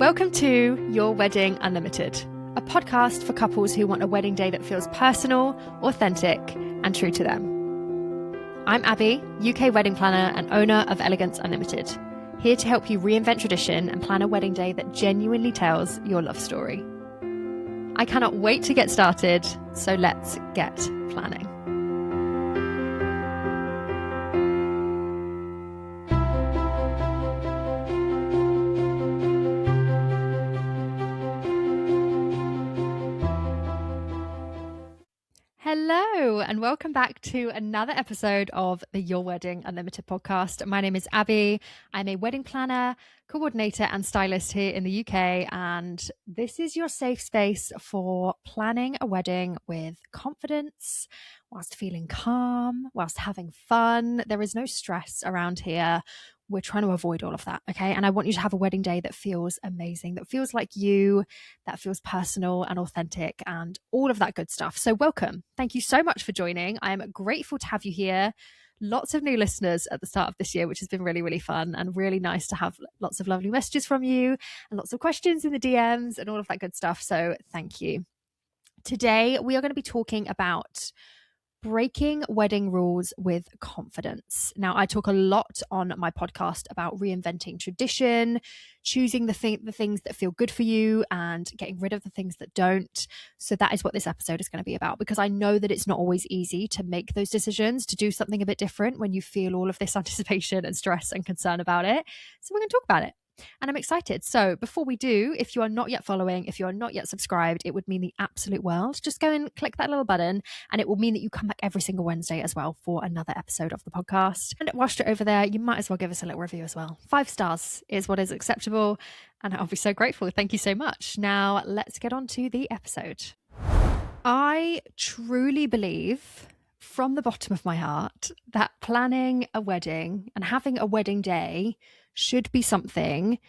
Welcome to Your Wedding Unlimited, a podcast for couples who want a wedding day that feels personal, authentic, and true to them. I'm Abby, UK wedding planner and owner of Elegance Unlimited, here to help you reinvent tradition and plan a wedding day that genuinely tells your love story. I cannot wait to get started, so let's get planning. Hello, and welcome back to another episode of the Your Wedding Unlimited podcast. My name is Abby. I'm a wedding planner, coordinator, and stylist here in the UK. And this is your safe space for planning a wedding with confidence, whilst feeling calm, whilst having fun. There is no stress around here. We're trying to avoid all of that, okay? And I want you to have a wedding day that feels amazing, that feels like you, that feels personal and authentic and all of that good stuff. So welcome. Thank you so much for joining. I am grateful to have you here. Lots of new listeners at the start of this year, which has been really, really fun and really nice to have lots of lovely messages from you and lots of questions in the DMs and all of that good stuff. So thank you. Today, we are going to be talking about breaking wedding rules with confidence. Now, I talk a lot on my podcast about reinventing tradition, choosing the things that feel good for you and getting rid of the things that don't. So that is what this episode is going to be about, because I know that it's not always easy to make those decisions, to do something a bit different when you feel all of this anticipation and stress and concern about it. So we're going to talk about it. And I'm excited. So before we do, if you are not yet following, if you are not yet subscribed, it would mean the absolute world. Just go and click that little button and it will mean that you come back every single Wednesday as well for another episode of the podcast. And whilst you're over there, you might as well give us a little review as well. 5 stars is what is acceptable. And I'll be so grateful. Thank you so much. Now let's get on to the episode. I truly believe from the bottom of my heart that planning a wedding and having a wedding day should be something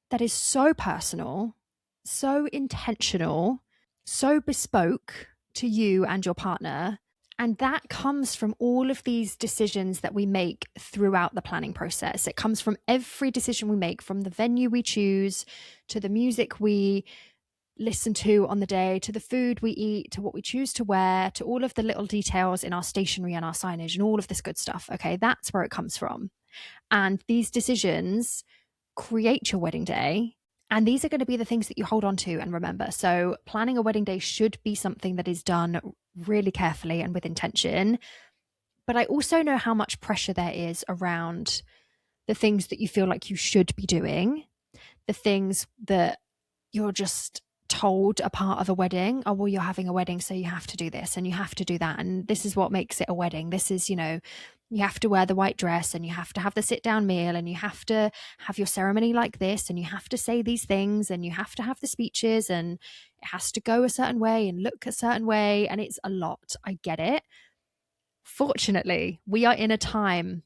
that is so personal, so intentional, so bespoke to you and your partner. And that comes from all of these decisions that we make throughout the planning process. It comes from every decision we make, from the venue we choose, to the music we listen to on the day, to the food we eat, to what we choose to wear, to all of the little details in our stationery and our signage and all of this good stuff. Okay, that's where it comes from. And these decisions create your wedding day. And these are going to be the things that you hold on to and remember. So planning a wedding day should be something that is done really carefully and with intention. But I also know how much pressure there is around the things that you feel like you should be doing, the things that you're just told a part of a wedding. Oh, well, you're having a wedding, so you have to do this and you have to do that. And this is what makes it a wedding. This is, you have to wear the white dress and you have to have the sit down meal and you have to have your ceremony like this and you have to say these things and you have to have the speeches and it has to go a certain way and look a certain way. And it's a lot. I get it. Fortunately, we are in a time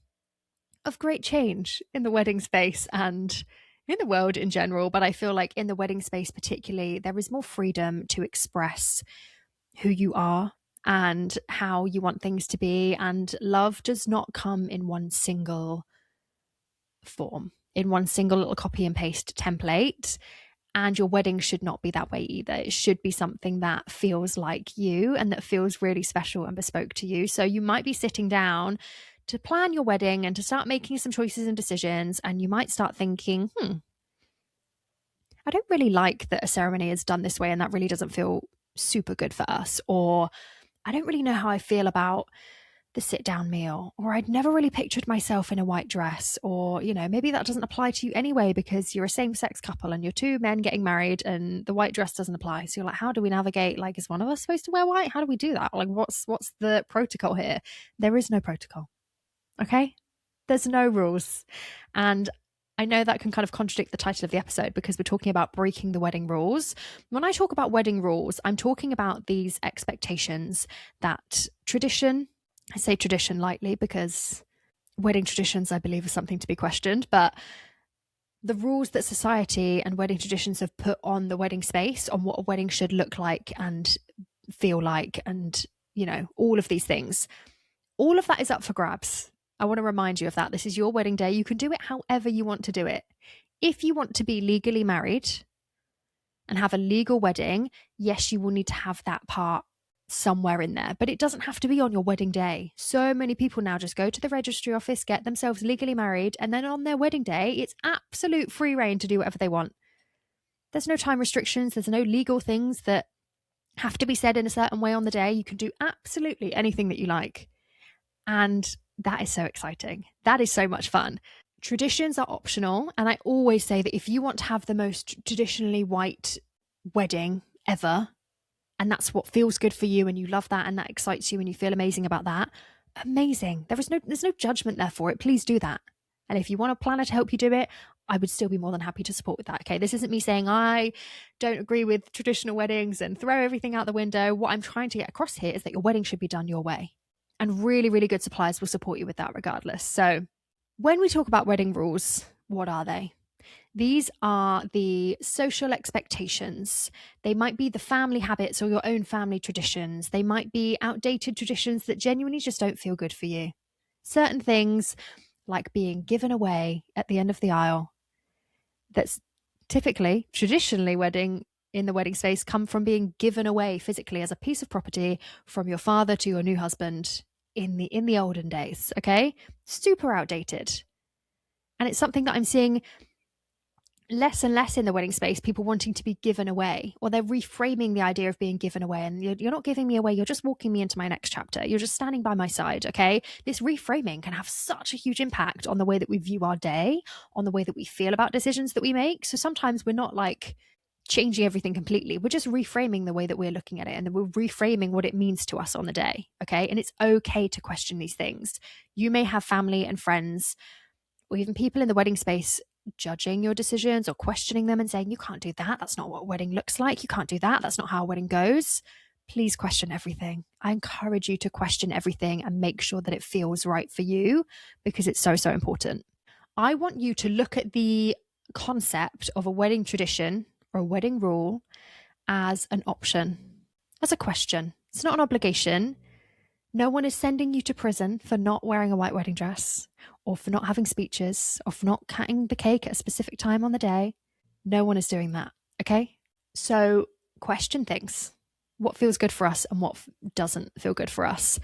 of great change in the wedding space and in the world in general, but I feel like in the wedding space particularly, there is more freedom to express who you are and how you want things to be. And love does not come in one single form, in one single little copy and paste template. And your wedding should not be that way either. It should be something that feels like you and that feels really special and bespoke to you. So you might be sitting down to plan your wedding and to start making some choices and decisions. And you might start thinking, I don't really like that a ceremony is done this way and that really doesn't feel super good for us. Or I don't really know how I feel about the sit down meal, or I'd never really pictured myself in a white dress, or, maybe that doesn't apply to you anyway because you're a same sex couple and you're 2 men getting married and the white dress doesn't apply. So you're like, how do we navigate? Like, is one of us supposed to wear white? How do we do that? Like, what's the protocol here? There is no protocol. Okay. There's no rules. And I know that can kind of contradict the title of the episode because we're talking about breaking the wedding rules. When I talk about wedding rules, I'm talking about these expectations that tradition, I say tradition lightly because wedding traditions, I believe, are something to be questioned, but the rules that society and wedding traditions have put on the wedding space, on what a wedding should look like and feel like, and, all of these things, all of that is up for grabs. I want to remind you of that. This is your wedding day. You can do it however you want to do it. If you want to be legally married and have a legal wedding, yes, you will need to have that part somewhere in there, but it doesn't have to be on your wedding day. So many people now just go to the registry office, get themselves legally married, and then on their wedding day, it's absolute free reign to do whatever they want. There's no time restrictions. There's no legal things that have to be said in a certain way on the day. You can do absolutely anything that you like. And that is so exciting. That is so much fun. Traditions are optional. And I always say that if you want to have the most traditionally white wedding ever, and that's what feels good for you and you love that and that excites you and you feel amazing about that, amazing. There's no judgment there for it. Please do that. And if you want a planner to help you do it, I would still be more than happy to support with that. Okay, this isn't me saying I don't agree with traditional weddings and throw everything out the window. What I'm trying to get across here is that your wedding should be done your way. And really, really good suppliers will support you with that regardless. So when we talk about wedding rules, what are they? These are the social expectations. They might be the family habits or your own family traditions. They might be outdated traditions that genuinely just don't feel good for you. Certain things like being given away at the end of the aisle, that's typically, traditionally in the wedding space, come from being given away physically as a piece of property from your father to your new husband in the olden days. Okay, super outdated, and it's something that I'm seeing less and less in the wedding space, people wanting to be given away, or they're reframing the idea of being given away. And you're not giving me away, you're just walking me into my next chapter. You're just standing by my side, okay? This reframing can have such a huge impact on the way that we view our day, on the way that we feel about decisions that we make. So sometimes we're not like changing everything completely. We're just reframing the way that we're looking at it, and then we're reframing what it means to us on the day, okay? And it's okay to question these things. You may have family and friends, or even people in the wedding space judging your decisions or questioning them and saying, you can't do that. That's not what a wedding looks like. You can't do that. That's not how a wedding goes. Please question everything. I encourage you to question everything and make sure that it feels right for you, because it's so, so important. I want you to look at the concept of a wedding tradition or a wedding rule as an option, as a question. It's not an obligation. No one is sending you to prison for not wearing a white wedding dress, or for not having speeches, or for not cutting the cake at a specific time on the day. No one is doing that, okay? So question things. What feels good for us and what doesn't feel good for us.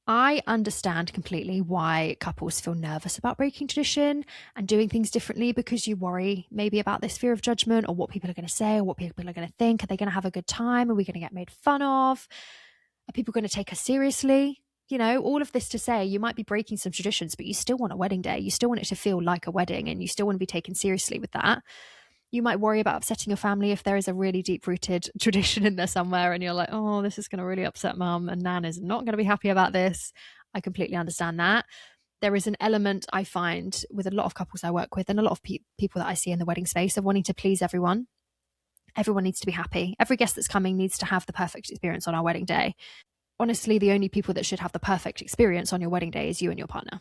I understand completely why couples feel nervous about breaking tradition and doing things differently, because you worry maybe about this fear of judgment, or what people are going to say, or what people are going to think. Are they going to have a good time? Are we going to get made fun of? Are people going to take us seriously? You know, all of this to say, you might be breaking some traditions, but you still want a wedding day. You still want it to feel like a wedding, and you still want to be taken seriously with that. You might worry about upsetting your family if there is a really deep-rooted tradition in there somewhere, and you're like, oh, this is going to really upset mum, and Nan is not going to be happy about this. I completely understand that. There is an element I find with a lot of couples I work with, and a lot of people that I see in the wedding space, of wanting to please everyone. Everyone needs to be happy. Every guest that's coming needs to have the perfect experience on our wedding day. Honestly, the only people that should have the perfect experience on your wedding day is you and your partner.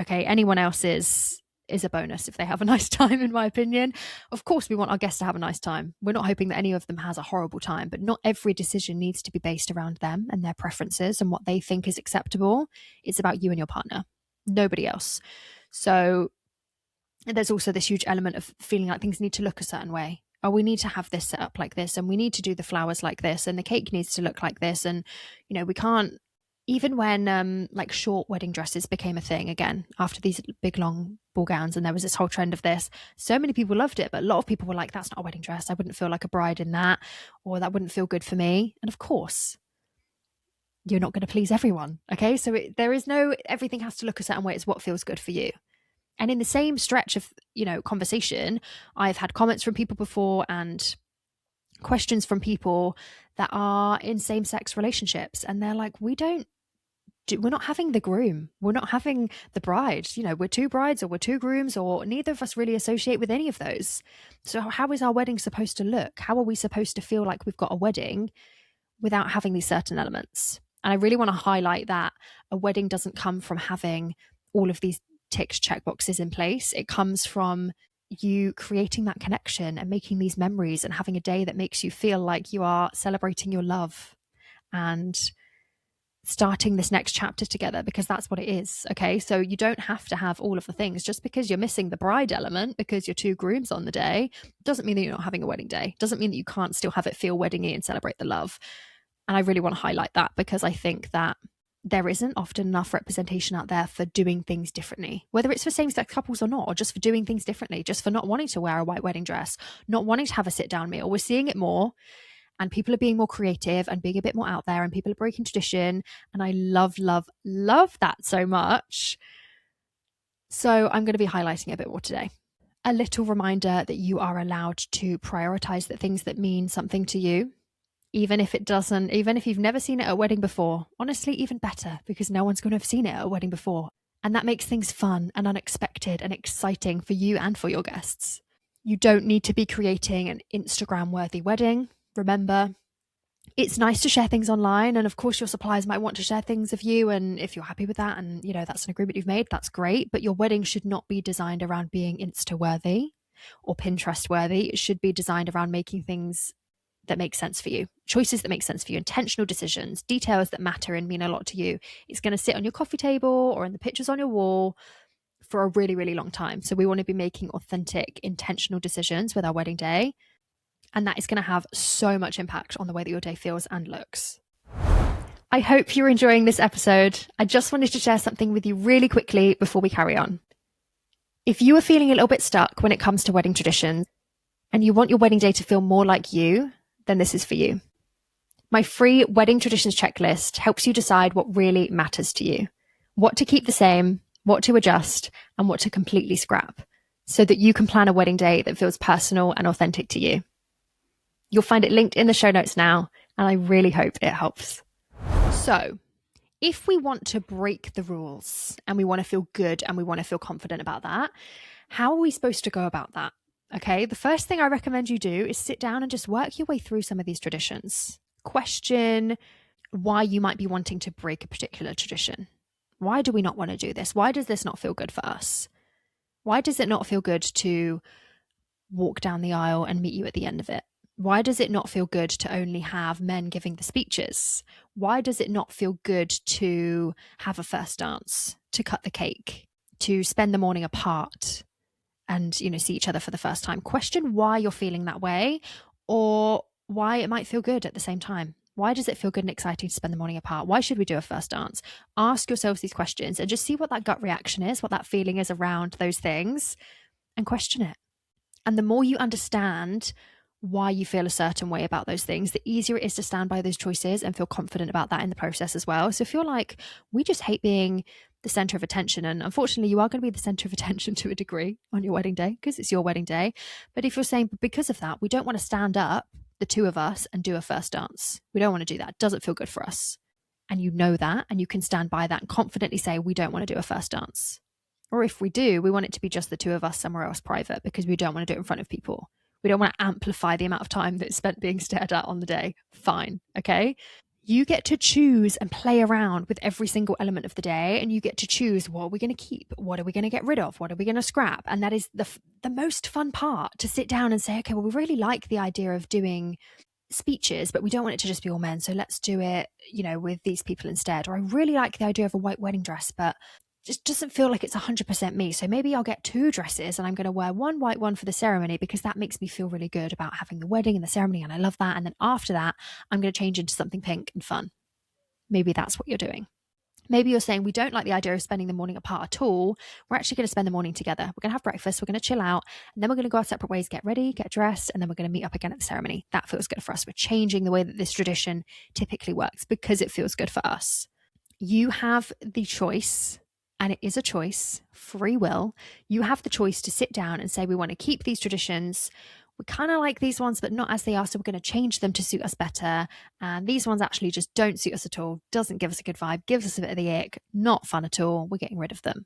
Okay, anyone else is a bonus if they have a nice time, in my opinion. Of course, we want our guests to have a nice time. We're not hoping that any of them has a horrible time, but not every decision needs to be based around them and their preferences and what they think is acceptable. It's about you and your partner, nobody else. So there's also this huge element of feeling like things need to look a certain way. Oh, we need to have this set up like this, and we need to do the flowers like this, and the cake needs to look like this. And, you know, we can't, even when like short wedding dresses became a thing again after these big long ball gowns, and there was this whole trend of this, so many people loved it, but a lot of people were like, that's not a wedding dress. I wouldn't feel like a bride in that, or that wouldn't feel good for me. And of course, you're not going to please everyone. Okay. So there is no, everything has to look a certain way. It's what feels good for you. And in the same stretch of, you know, conversation, I've had comments from people before and questions from people that are in same-sex relationships, and they're like, we're not having the groom, we're not having the bride, you know, we're two brides or we're two grooms, or neither of us really associate with any of those. So how is our wedding supposed to look? How are we supposed to feel like we've got a wedding without having these certain elements? And I really want to highlight that a wedding doesn't come from having all of these ticked checkboxes in place. It comes from you creating that connection and making these memories and having a day that makes you feel like you are celebrating your love and starting this next chapter together, because that's what it is. Okay. So you don't have to have all of the things. Just because you're missing the bride element because you're two grooms on the day doesn't mean that you're not having a wedding day. Doesn't mean that you can't still have it feel weddingy and celebrate the love. And I really want to highlight that, because I think that there isn't often enough representation out there for doing things differently, whether it's for same-sex couples or not, or just for doing things differently, just for not wanting to wear a white wedding dress, not wanting to have a sit-down meal. We're seeing it more, and people are being more creative and being a bit more out there, and people are breaking tradition. And I love, love, love that so much. So I'm going to be highlighting it a bit more today. A little reminder that you are allowed to prioritize the things that mean something to you. Even if it doesn't, even if you've never seen it at a wedding before, honestly, even better, because no one's going to have seen it at a wedding before. And that makes things fun and unexpected and exciting for you and for your guests. You don't need to be creating an Instagram-worthy wedding. Remember, it's nice to share things online. And of course, your suppliers might want to share things of you. And if you're happy with that, and that's an agreement you've made, that's great. But your wedding should not be designed around being Insta-worthy or Pinterest-worthy. It should be designed around making things that make sense for you, choices that make sense for you, intentional decisions, details that matter and mean a lot to you. It's going to sit on your coffee table or in the pictures on your wall for a really, really long time. So we want to be making authentic, intentional decisions with our wedding day. And that is going to have so much impact on the way that your day feels and looks. I hope you're enjoying this episode. I just wanted to share something with you really quickly before we carry on. If you are feeling a little bit stuck when it comes to wedding traditions and you want your wedding day to feel more like you, then this is for you. My free wedding traditions checklist helps you decide what really matters to you, what to keep the same, what to adjust, and what to completely scrap, so that you can plan a wedding day that feels personal and authentic to you. You'll find it linked in the show notes now, and I really hope it helps. So, if we want to break the rules and we want to feel good and we want to feel confident about that, how are we supposed to go about that? Okay, the first thing I recommend you do is sit down and just work your way through some of these traditions. Question why you might be wanting to break a particular tradition. Why do we not want to do this? Why does this not feel good for us? Why does it not feel good to walk down the aisle and meet you at the end of it? Why does it not feel good to only have men giving the speeches? Why does it not feel good to have a first dance, to cut the cake, to spend the morning apart and, see each other for the first time? Question why you're feeling that way, or why it might feel good at the same time. Why does it feel good and exciting to spend the morning apart? Why should we do a first dance? Ask yourselves these questions and just see what that gut reaction is, what that feeling is around those things, and question it. And the more you understand why you feel a certain way about those things, the easier it is to stand by those choices and feel confident about that in the process as well. So if you're like, we just hate being the center of attention, and unfortunately you are going to be the center of attention to a degree on your wedding day because it's your wedding day. But if you're saying, because of that, we don't want to stand up, the two of us, and do a first dance. We don't want to do that. It doesn't feel good for us. And you know that, and you can stand by that and confidently say, we don't want to do a first dance. Or if we do, we want it to be just the two of us somewhere else private because we don't want to do it in front of people. We don't want to amplify the amount of time that's spent being stared at on the day. Fine. Okay. You get to choose and play around with every single element of the day, and you get to choose what are we going to keep, what are we going to get rid of, what are we going to scrap. And that is the most fun part, to sit down and say, okay, well, we really like the idea of doing speeches, but we don't want it to just be all men. So let's do it, with these people instead. Or I really like the idea of a white wedding dress, but just doesn't feel like it's 100% me. So maybe I'll get two dresses and I'm going to wear one white one for the ceremony because that makes me feel really good about having the wedding and the ceremony. And I love that. And then after that, I'm going to change into something pink and fun. Maybe that's what you're doing. Maybe you're saying, we don't like the idea of spending the morning apart at all. We're actually going to spend the morning together. We're going to have breakfast. We're going to chill out. And then we're going to go our separate ways, get ready, get dressed. And then we're going to meet up again at the ceremony. That feels good for us. We're changing the way that this tradition typically works because it feels good for us. You have the choice. And it is a choice, free will. You have the choice to sit down and say, we want to keep these traditions. We kind of like these ones, but not as they are. So we're going to change them to suit us better. And these ones actually just don't suit us at all. Doesn't give us a good vibe, gives us a bit of the ick, not fun at all. We're getting rid of them.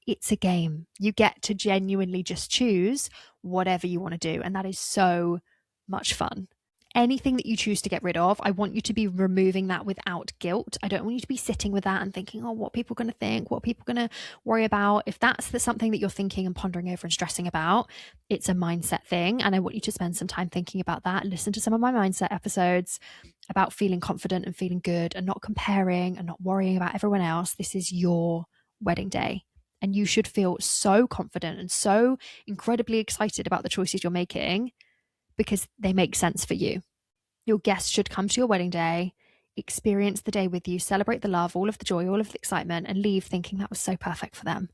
It's a game. You get to genuinely just choose whatever you want to do. And that is so much fun. anything that you choose to get rid of, I want you to be removing that without guilt. I don't want you to be sitting with that and thinking, oh, what are people going to think? What are people going to worry about? If that's something that you're thinking and pondering over and stressing about, it's a mindset thing. And I want you to spend some time thinking about that. Listen to some of my mindset episodes about feeling confident and feeling good and not comparing and not worrying about everyone else. This is your wedding day. And you should feel so confident and so incredibly excited about the choices you're making because they make sense for you. Your guests should come to your wedding day, experience the day with you, celebrate the love, all of the joy, all of the excitement, and leave thinking that was so perfect for them.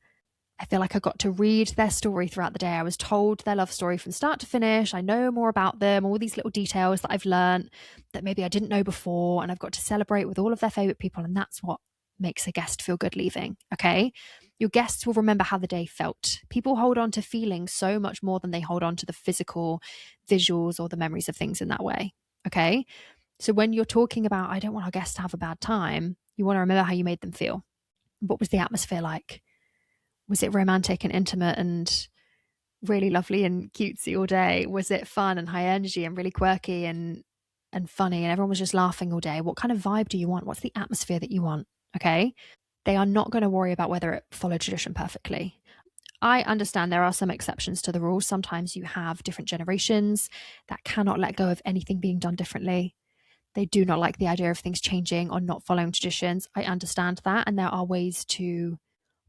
I feel like I got to read their story throughout the day. I was told their love story from start to finish. I know more about them, all these little details that I've learned that maybe I didn't know before, and I've got to celebrate with all of their favorite people, and that's what makes a guest feel good leaving, okay? Your guests will remember how the day felt. People hold on to feelings so much more than they hold on to the physical visuals or the memories of things in that way, okay? So when you're talking about, I don't want our guests to have a bad time, you want to remember how you made them feel. What was the atmosphere like? Was it romantic and intimate and really lovely and cutesy all day? Was it fun and high energy and really quirky and funny and everyone was just laughing all day? What kind of vibe do you want? What's the atmosphere that you want? Okay. They are not going to worry about whether it followed tradition perfectly. I understand there are some exceptions to the rules. Sometimes you have different generations that cannot let go of anything being done differently. They do not like the idea of things changing or not following traditions. I understand that. And there are ways to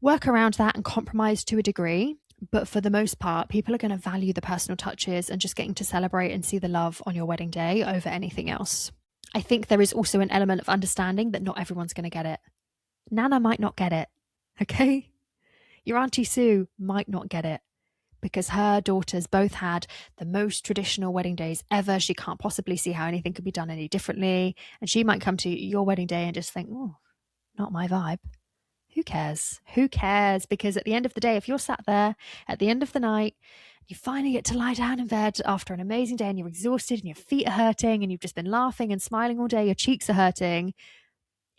work around that and compromise to a degree. But for the most part, people are going to value the personal touches and just getting to celebrate and see the love on your wedding day over anything else. I think there is also an element of understanding that not everyone's going to get it. Nana might not get it, okay? Your Auntie Sue might not get it because her daughters both had the most traditional wedding days ever. She can't possibly see how anything could be done any differently. And she might come to your wedding day and just think, oh, not my vibe. Who cares? Who cares? Because at the end of the day, if you're sat there at the end of the night, you finally get to lie down in bed after an amazing day and you're exhausted and your feet are hurting and you've just been laughing and smiling all day, your cheeks are hurting.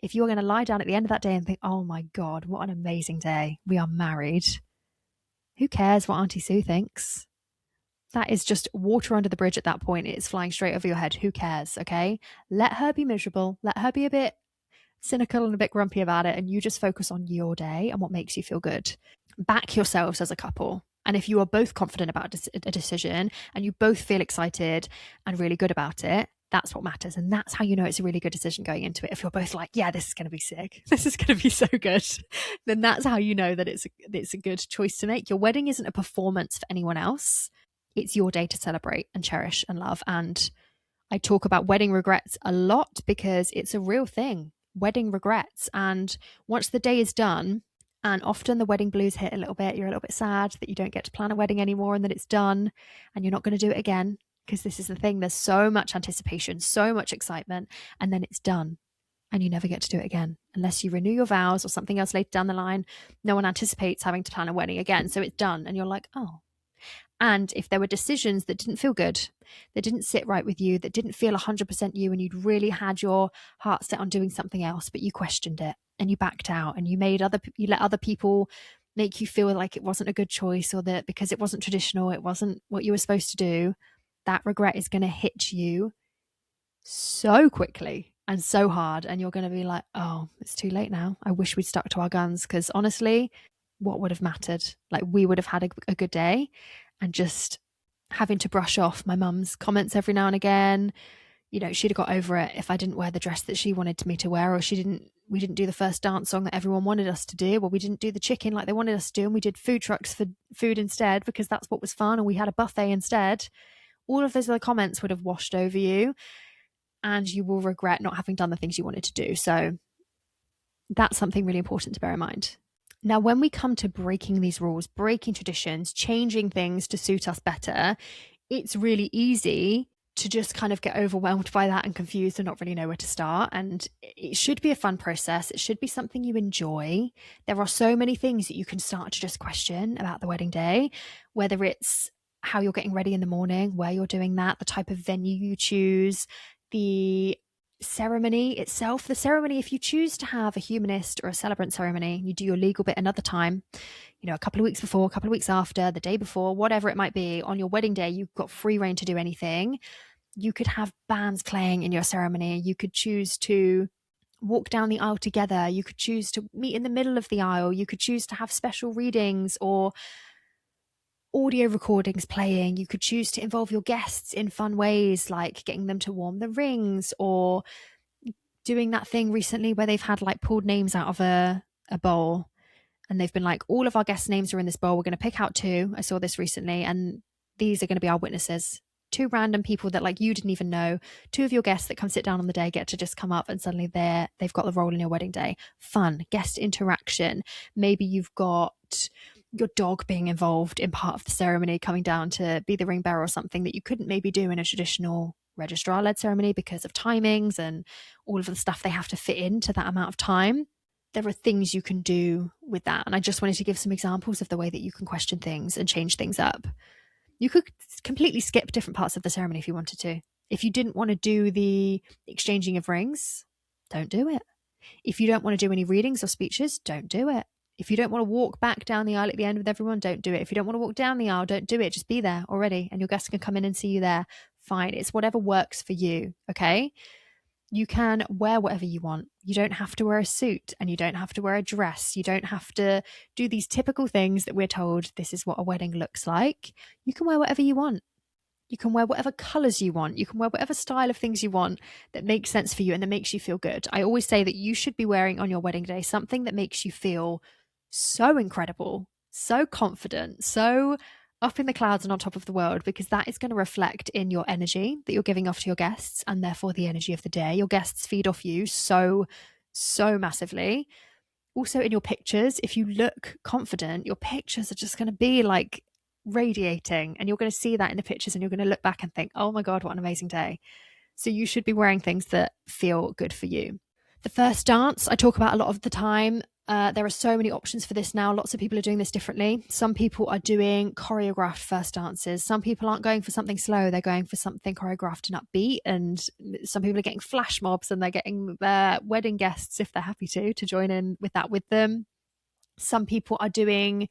If you're going to lie down at the end of that day and think, oh my God, what an amazing day. We are married. Who cares what Auntie Sue thinks? That is just water under the bridge at that point. It's flying straight over your head. Who cares? Okay. Let her be miserable. Let her be a bit cynical and a bit grumpy about it. And you just focus on your day and what makes you feel good. Back yourselves as a couple. And if you are both confident about a decision and you both feel excited and really good about it, that's what matters. And that's how you know it's a really good decision going into it. If you're both like, yeah, this is going to be sick. This is going to be so good. Then that's how you know that it's a good choice to make. Your wedding isn't a performance for anyone else. It's your day to celebrate and cherish and love. And I talk about wedding regrets a lot because it's a real thing. Wedding regrets. And once the day is done, and often the wedding blues hit a little bit, you're a little bit sad that you don't get to plan a wedding anymore and that it's done and you're not going to do it again. Because this is the thing, there's so much anticipation, so much excitement, and then it's done and you never get to do it again. Unless you renew your vows or something else later down the line, no one anticipates having to plan a wedding again. So it's done and you're like, oh. And if there were decisions that didn't feel good, that didn't sit right with you, that didn't feel 100% you, and you'd really had your heart set on doing something else, but you questioned it and you backed out and you let other people make you feel like it wasn't a good choice or that because it wasn't traditional, it wasn't what you were supposed to do, that regret is going to hit you so quickly and so hard. And you're going to be like, oh, it's too late now. I wish we'd stuck to our guns because honestly, what would have mattered? Like we would have had a good day. And just having to brush off my mum's comments every now and again. You know, she'd have got over it if I didn't wear the dress that she wanted me to wear, or we didn't do the first dance song that everyone wanted us to do, or we didn't do the chicken like they wanted us to do, and we did food trucks for food instead because that's what was fun, or we had a buffet instead. All of those other comments would have washed over you and you will regret not having done the things you wanted to do. So that's something really important to bear in mind. Now, when we come to breaking these rules, breaking traditions, changing things to suit us better, it's really easy to just kind of get overwhelmed by that and confused and not really know where to start. And it should be a fun process. It should be something you enjoy. There are so many things that you can start to just question about the wedding day, whether it's how you're getting ready in the morning, where you're doing that, the type of venue you choose, the ceremony itself. The ceremony, if you choose to have a humanist or a celebrant ceremony, you do your legal bit another time, you know, a couple of weeks before, a couple of weeks after, the day before, whatever it might be. On your wedding day, you've got free reign to do anything. You could have bands playing in your ceremony. You could choose to walk down the aisle together. You could choose to meet in the middle of the aisle. You could choose to have special readings or audio recordings playing. You could choose to involve your guests in fun ways, like getting them to warm the rings, or doing that thing recently where they've had like pulled names out of a bowl, and they've been like, all of our guests' names are in this bowl. We're going to pick out two. I saw this recently, and these are going to be our witnesses. Two random people that like you didn't even know. Two of your guests that come sit down on the day get to just come up, and suddenly they've got the role in your wedding day. Fun, guest interaction. Maybe you've got your dog being involved in part of the ceremony, coming down to be the ring bearer or something that you couldn't maybe do in a traditional registrar-led ceremony because of timings and all of the stuff they have to fit into that amount of time. There are things you can do with that. And I just wanted to give some examples of the way that you can question things and change things up. You could completely skip different parts of the ceremony if you wanted to. If you didn't want to do the exchanging of rings, don't do it. If you don't want to do any readings or speeches, don't do it. If you don't want to walk back down the aisle at the end with everyone, don't do it. If you don't want to walk down the aisle, don't do it. Just be there already, and your guests can come in and see you there. Fine. It's whatever works for you. Okay. You can wear whatever you want. You don't have to wear a suit, and you don't have to wear a dress. You don't have to do these typical things that we're told this is what a wedding looks like. You can wear whatever you want. You can wear whatever colors you want. You can wear whatever style of things you want that makes sense for you and that makes you feel good. I always say that you should be wearing on your wedding day something that makes you feel so incredible, so confident, so up in the clouds and on top of the world, because that is going to reflect in your energy that you're giving off to your guests, and therefore the energy of the day. Your guests feed off you so massively. Also in your pictures, if you look confident, your pictures are just going to be like radiating, and you're going to see that in the pictures, and you're going to look back and think, oh my God, what an amazing day. So you should be wearing things that feel good for you. The first dance I talk about a lot of the time. There are so many options for this now. Lots of people are doing this differently. Some people are doing choreographed first dances. Some people aren't going for something slow. They're going for something choreographed and upbeat. And some people are getting flash mobs, and they're getting their wedding guests, if they're happy to join in with that with them. Some people are doing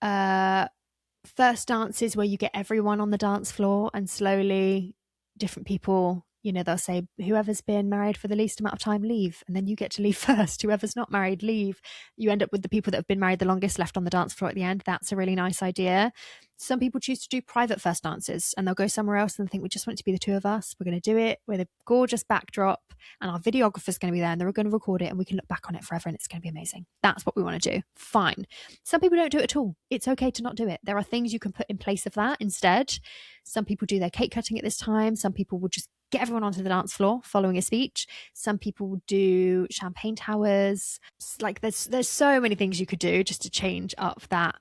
first dances where you get everyone on the dance floor, and slowly different people, they'll say, whoever's been married for the least amount of time, leave. And then you get to leave first. Whoever's not married, leave. You end up with the people that have been married the longest left on the dance floor at the end. That's a really nice idea. Some people choose to do private first dances, and they'll go somewhere else and think, we just want it to be the two of us. We're going to do it with a gorgeous backdrop, and our videographer's going to be there, and they're going to record it, and we can look back on it forever, and it's going to be amazing. That's what we want to do. Fine. Some people don't do it at all. It's okay to not do it. There are things you can put in place of that instead. Some people do their cake cutting at this time. Some people will just get everyone onto the dance floor following a speech. Some people will do champagne towers. Like there's so many things you could do just to change up that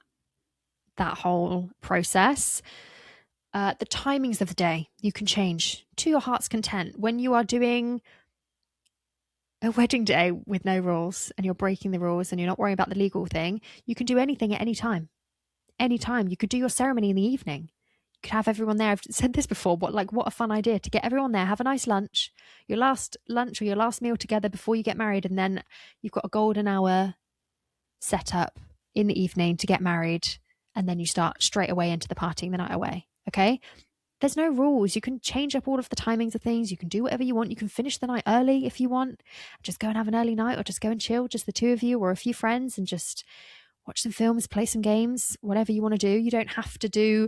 whole process. The timings of the day you can change to your heart's content. When you are doing a wedding day with no rules, and you're breaking the rules, and you're not worrying about the legal thing, you can do anything at any time. Anytime. You could do your ceremony in the evening. You could have everyone there. I've said this before, but like, what a fun idea to get everyone there, have a nice lunch, your last lunch or your last meal together before you get married, and then you've got a golden hour set up in the evening to get married, and then you start straight away into the partying the night away. Okay? There's no rules. You can change up all of the timings of things. You can do whatever you want. You can finish the night early if you want. Just go and have an early night, or just go and chill, just the two of you or a few friends, and just watch some films, play some games, whatever you want to do. You don't have to do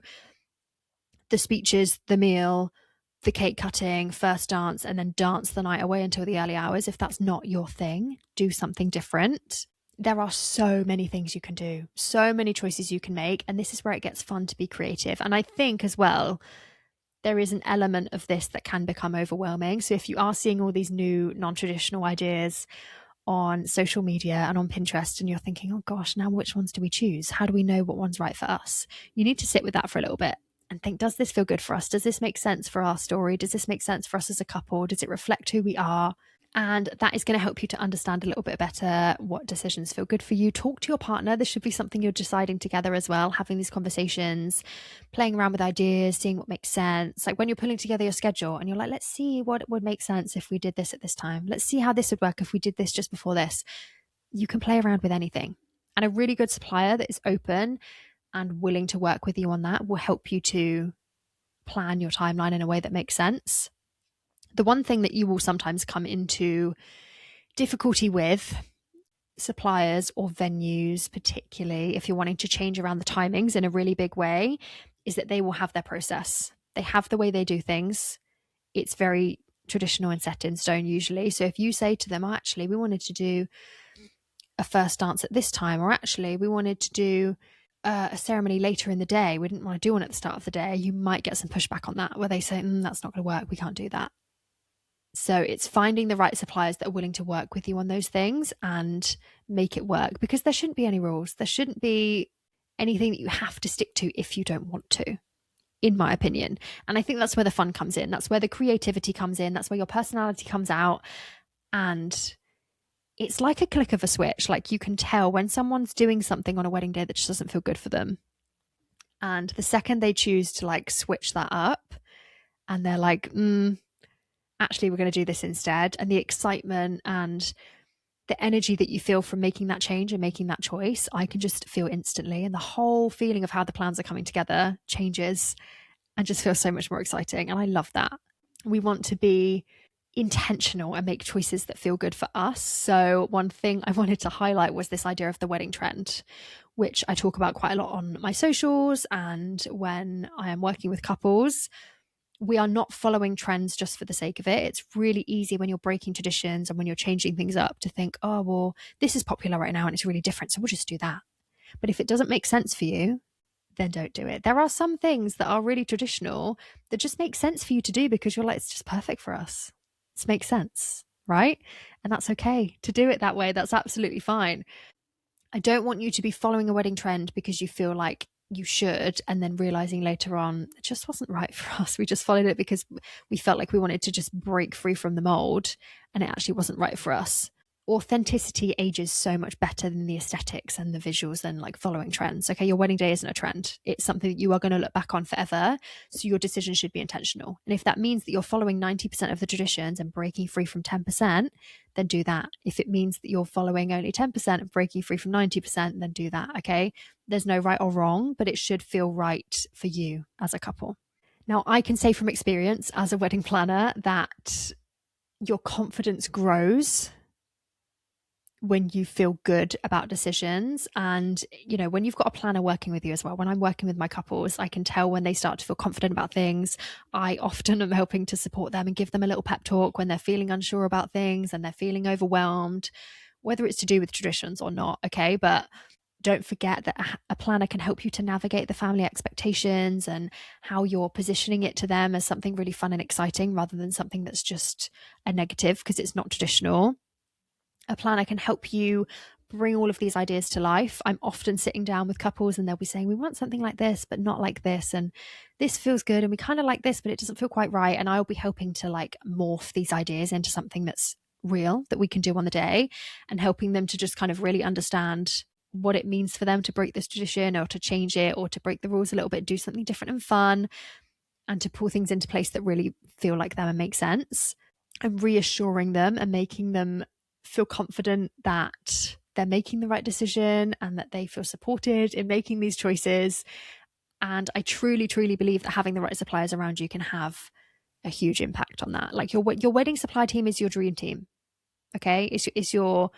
the speeches, the meal, the cake cutting, first dance, and then dance the night away until the early hours. If that's not your thing, do something different. There are so many things you can do, so many choices you can make. And this is where it gets fun to be creative. And I think as well, there is an element of this that can become overwhelming. So if you are seeing all these new non-traditional ideas on social media and on Pinterest, and you're thinking, oh gosh, now which ones do we choose? How do we know what one's right for us? You need to sit with that for a little bit and think, does this feel good for us? Does this make sense for our story? Does this make sense for us as a couple? Does it reflect who we are? And that is going to help you to understand a little bit better what decisions feel good for you. Talk to your partner. This should be something you're deciding together as well, having these conversations, playing around with ideas, seeing what makes sense. Like when you're pulling together your schedule and you're like, let's see what would make sense if we did this at this time. Let's see how this would work if we did this just before this. You can play around with anything. And a really good supplier that is open and willing to work with you on that will help you to plan your timeline in a way that makes sense. The one thing that you will sometimes come into difficulty with suppliers or venues, particularly if you're wanting to change around the timings in a really big way, is that they will have their process. They have the way they do things. It's very traditional and set in stone usually. So if you say to them, oh, actually, we wanted to do a first dance at this time, or actually, we wanted to do a ceremony later in the day, we didn't want to do one at the start of the day, you might get some pushback on that where they say, that's not going to work, we can't do that. So it's finding the right suppliers that are willing to work with you on those things and make it work, because there shouldn't be any rules. There shouldn't be anything that you have to stick to if you don't want to, in my opinion. And I think that's where the fun comes in. That's where the creativity comes in. That's where your personality comes out. And it's like a click of a switch. Like you can tell when someone's doing something on a wedding day that just doesn't feel good for them. And the second they choose to like switch that up and they're like, actually, we're going to do this instead. And the excitement and the energy that you feel from making that change and making that choice, I can just feel instantly. And the whole feeling of how the plans are coming together changes and just feels so much more exciting. And I love that. We want to be intentional and make choices that feel good for us. So one thing I wanted to highlight was this idea of the wedding trend, which I talk about quite a lot on my socials and when I am working with couples. We are not following trends just for the sake of it. It's really easy when you're breaking traditions and when you're changing things up to think, oh, well, this is popular right now and it's really different, so we'll just do that. But if it doesn't make sense for you, then don't do it. There are some things that are really traditional that just make sense for you to do because you're like, it's just perfect for us. This makes sense, right? And that's okay to do it that way. That's absolutely fine. I don't want you to be following a wedding trend because you feel like you should and then realizing later on it just wasn't right for us. We just followed it because we felt like we wanted to just break free from the mold and it actually wasn't right for us. Authenticity ages so much better than the aesthetics and the visuals than like following trends. Okay, your wedding day isn't a trend. It's something that you are going to look back on forever. So your decision should be intentional. And if that means that you're following 90% of the traditions and breaking free from 10%, then do that. If it means that you're following only 10% and breaking free from 90%, then do that. Okay, there's no right or wrong, but it should feel right for you as a couple. Now, I can say from experience as a wedding planner that your confidence grows when you feel good about decisions. And, you know, when you've got a planner working with you as well, when I'm working with my couples, I can tell when they start to feel confident about things. I often am helping to support them and give them a little pep talk when they're feeling unsure about things and they're feeling overwhelmed, whether it's to do with traditions or not. Okay. But don't forget that a planner can help you to navigate the family expectations and how you're positioning it to them as something really fun and exciting rather than something that's just a negative because it's not traditional. A planner can help you bring all of these ideas to life. I'm often sitting down with couples and they'll be saying, we want something like this, but not like this. And this feels good. And we kind of like this, but it doesn't feel quite right. And I'll be helping to like morph these ideas into something that's real that we can do on the day and helping them to just kind of really understand what it means for them to break this tradition or to change it or to break the rules a little bit, do something different and fun, and to pull things into place that really feel like them and make sense, and reassuring them and making them feel confident that they're making the right decision and that they feel supported in making these choices. And I truly, truly believe that having the right suppliers around you can have a huge impact on that. Like your wedding supply team is your dream team. Okay. It's your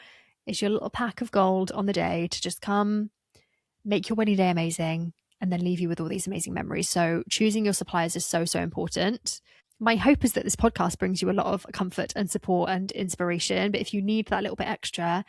little pack of gold on the day to just come make your wedding day amazing and then leave you with all these amazing memories. So choosing your suppliers is so, so important. My hope is that this podcast brings you a lot of comfort and support and inspiration. But if you need that little bit extra,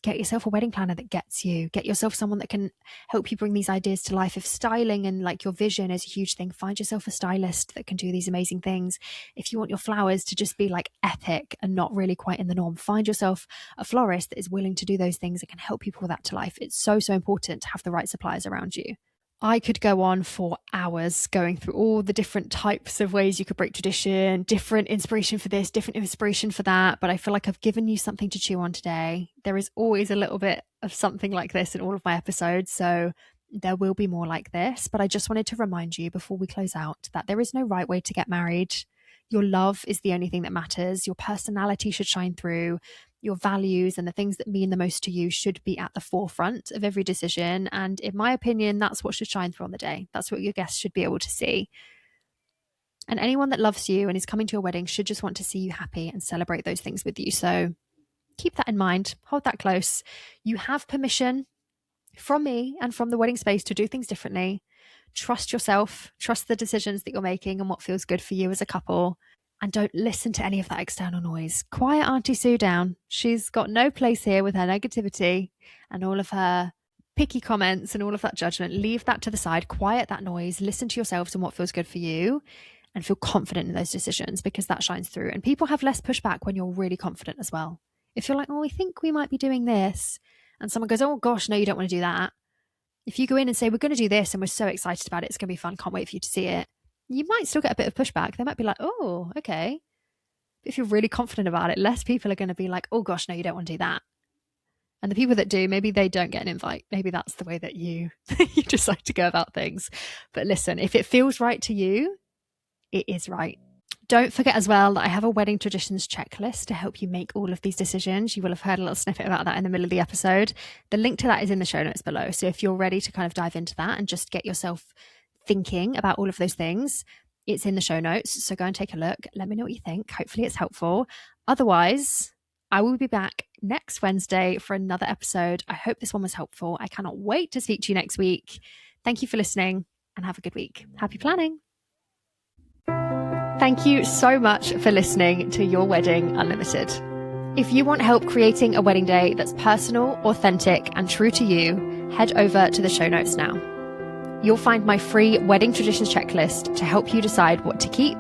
get yourself a wedding planner that gets you. Get yourself someone that can help you bring these ideas to life. If styling and like your vision is a huge thing, find yourself a stylist that can do these amazing things. If you want your flowers to just be like epic and not really quite in the norm, find yourself a florist that is willing to do those things that can help you pull that to life. It's so, so important to have the right suppliers around you. I could go on for hours going through all the different types of ways you could break tradition, different inspiration for this, different inspiration for that. But I feel like I've given you something to chew on today. There is always a little bit of something like this in all of my episodes. So there will be more like this. But I just wanted to remind you before we close out that there is no right way to get married. Your love is the only thing that matters. Your personality should shine through. Your values and the things that mean the most to you should be at the forefront of every decision. And in my opinion, that's what should shine through on the day. That's what your guests should be able to see. And anyone that loves you and is coming to your wedding should just want to see you happy and celebrate those things with you. So keep that in mind, hold that close. You have permission from me and from the wedding space to do things differently. Trust yourself, trust the decisions that you're making and what feels good for you as a couple. And don't listen to any of that external noise. Quiet Auntie Sue down. She's got no place here with her negativity and all of her picky comments and all of that judgment. Leave that to the side, quiet that noise, listen to yourselves and what feels good for you, and feel confident in those decisions, because that shines through. And people have less pushback when you're really confident as well. If you're like, oh, we think we might be doing this, and someone goes, oh gosh, no, you don't want to do that. If you go in and say, we're going to do this and we're so excited about it, it's going to be fun, can't wait for you to see it, you might still get a bit of pushback. They might be like, oh, okay. But if you're really confident about it, less people are going to be like, oh gosh, no, you don't want to do that. And the people that do, maybe they don't get an invite. Maybe that's the way that you decide to go about things. But listen, if it feels right to you, it is right. Don't forget as well that I have a wedding traditions checklist to help you make all of these decisions. You will have heard a little snippet about that in the middle of the episode. The link to that is in the show notes below. So if you're ready to kind of dive into that and just get yourself thinking about all of those things, it's in the show notes. So go and take a look. Let me know what you think. Hopefully it's helpful. Otherwise, I will be back next Wednesday for another episode. I hope this one was helpful. I cannot wait to speak to you next week. Thank you for listening and have a good week. Happy planning. Thank you so much for listening to Your Wedding Unlimited. If you want help creating a wedding day that's personal, authentic, and true to you, head over to the show notes now. You'll find my free wedding traditions checklist to help you decide what to keep,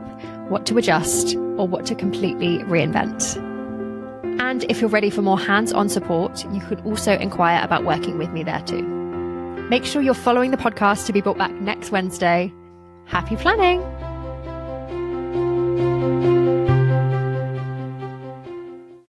what to adjust, or what to completely reinvent. And if you're ready for more hands-on support, you could also inquire about working with me there too. Make sure you're following the podcast to be brought back next Wednesday. Happy planning!